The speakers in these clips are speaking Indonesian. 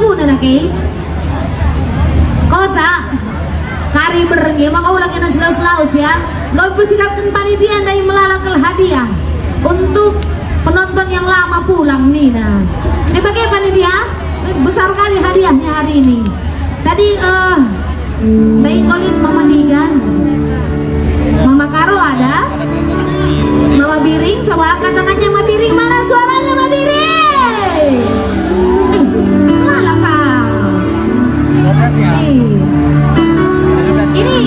aku na lagi. Kocak kari berengi maka ulangnya nasi laus ya. Gak persilakan panitia dari melalakal hadiah untuk penonton yang lama pulang Nina. Ini bagaimana panitia? Besar kali hadiahnya hari ini. Tadi dari Kolit Mama Digan, Mama Karo ada, Mama Biring, coba angkat tangannya Mama Biring, mana suaranya Mama Biring? Malah kau. Ini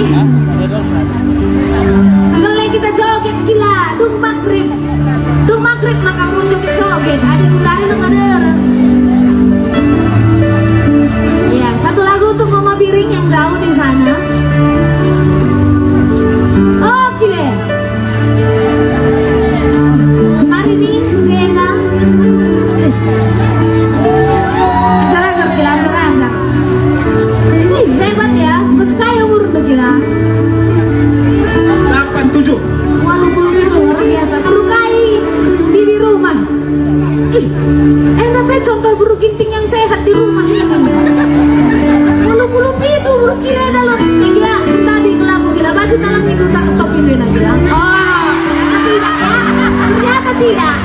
sekali kita joget gila, dung maghrib maka aku joget-joget, adik undari lu kader. Ya, satu lagu untuk Mama Biring yang jauh di sana. Oh, gile. Mari nih, Zena. Ajar-ajar gila, ajar-ajar. Ih, hebat ya, bos kaya umur udah gila. 87. Walaupun itu luar biasa, berukai bibi rumah. Ih, enak contoh buru ginting yang sehat di rumah ini. Walaupun itu buru gila dalam gila, sentabi kelaku gila, baju talang minggu tak top ini lah gila. Oh, ternyata tidak ya, ternyata tidak.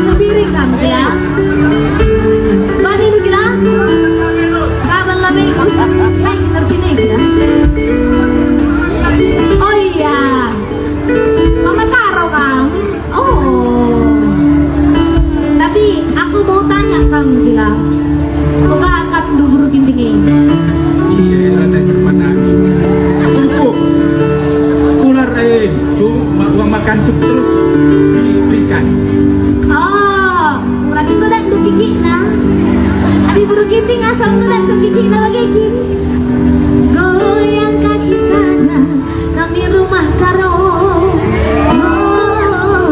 Sebiring kamu gila. Tuan itu gila. Kapan lah bagus, kayak ngerti nih gila. Oh iya, Mama Karo Kang. Oh, tapi aku mau tanya Kang gila. Buka akap dubur gintingi. Iya, ada mana? Cukup. Ular cuma uang makan terus diberikan. Oh, berarti itu dah lu gigi nah. Adi buru ginting asal ngedak segigi nah bagaikin. Goyang kaki saja kami rumah Karo. Oh,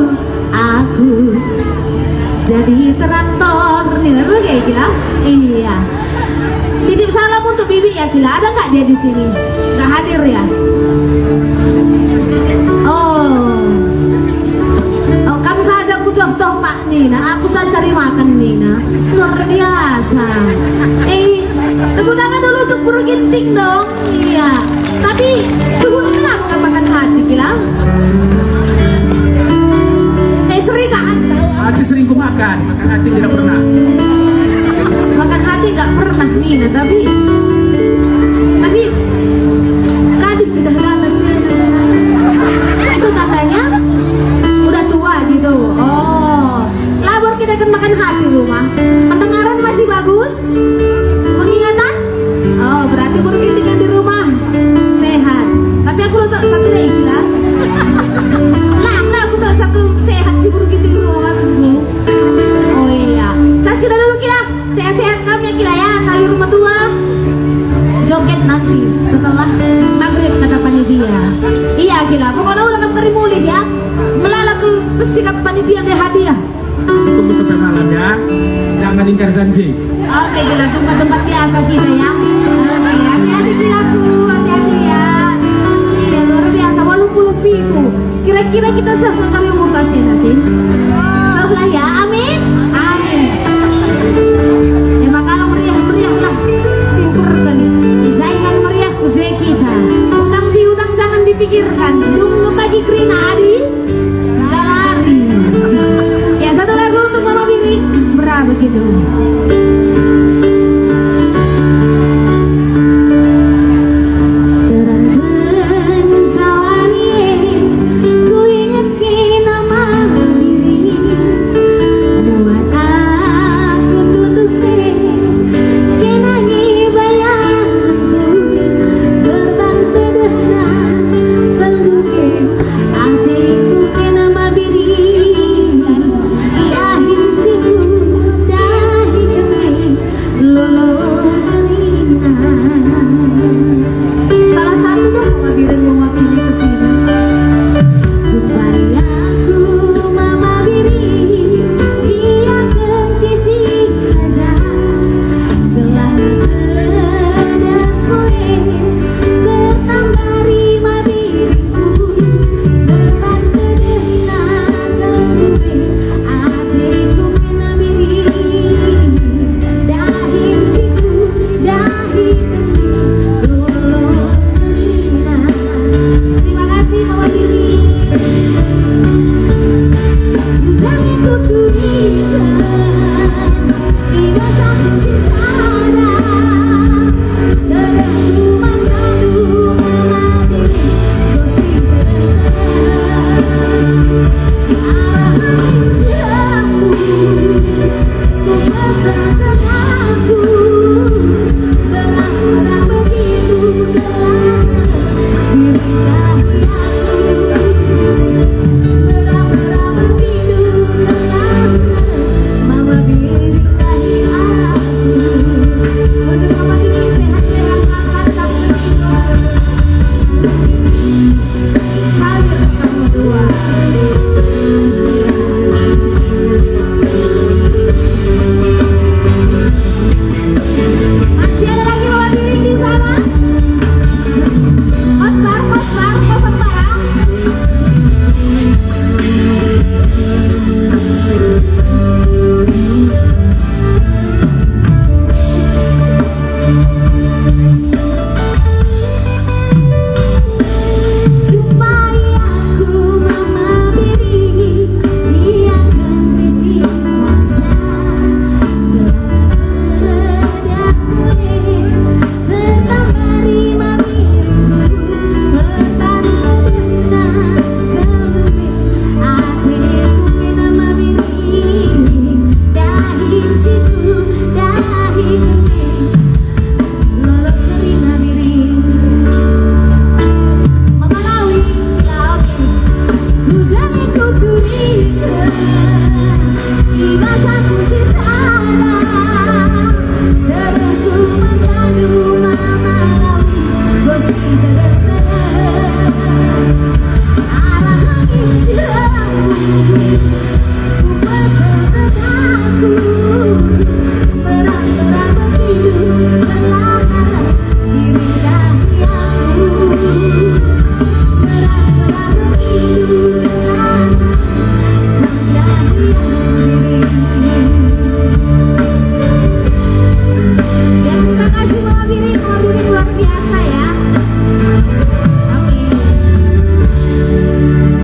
aku jadi traktor nih, kayak gila. Iya. Titip salam untuk Bibi ya gila. Ada nggak dia di sini? Nggak hadir ya? Oh, oh kamu saja aku toh Pak Nina. Aku saja cari makan Nina. Luar biasa. Tepuk tangan dulu untuk Buru Ginting dong. Iya. Tapi sebelumnya kenapa nggak makan hati gila? Sering kan? Hati sering ku makan hati tidak pernah. Makan hati nggak pernah Nina, tapi kadif udah lama sih. Itu katanya udah tua gitu. Oh, labor kita akan makan hati rumah. Pendengaran masih bagus, penglihatan. Oh, berarti baru gintingan di rumah sehat. Tapi aku lo tak sakit lagi lah. Lah aku tak sakit sehat sih baru ginting rumah maksudku. Oh iya, cas kita dulu kita sehat-sehat kami gila ya, cari rumah tua. Joget nanti setelah maghrib kata panitia. Iya gila, pokoknya ulang kari mulih ya. Melalak bersikap panitia dari hadiah. Tunggu sampai malam ya. Jangan ingkar janji. Oke gila, cuma tempat biasa kita ya. Oke, hati-hati gilaku, hati-hati ya. Iya luar biasa, walaupun itu. Kira-kira kita sah ke kami mau kasih nanti. Sah lah ya, amin.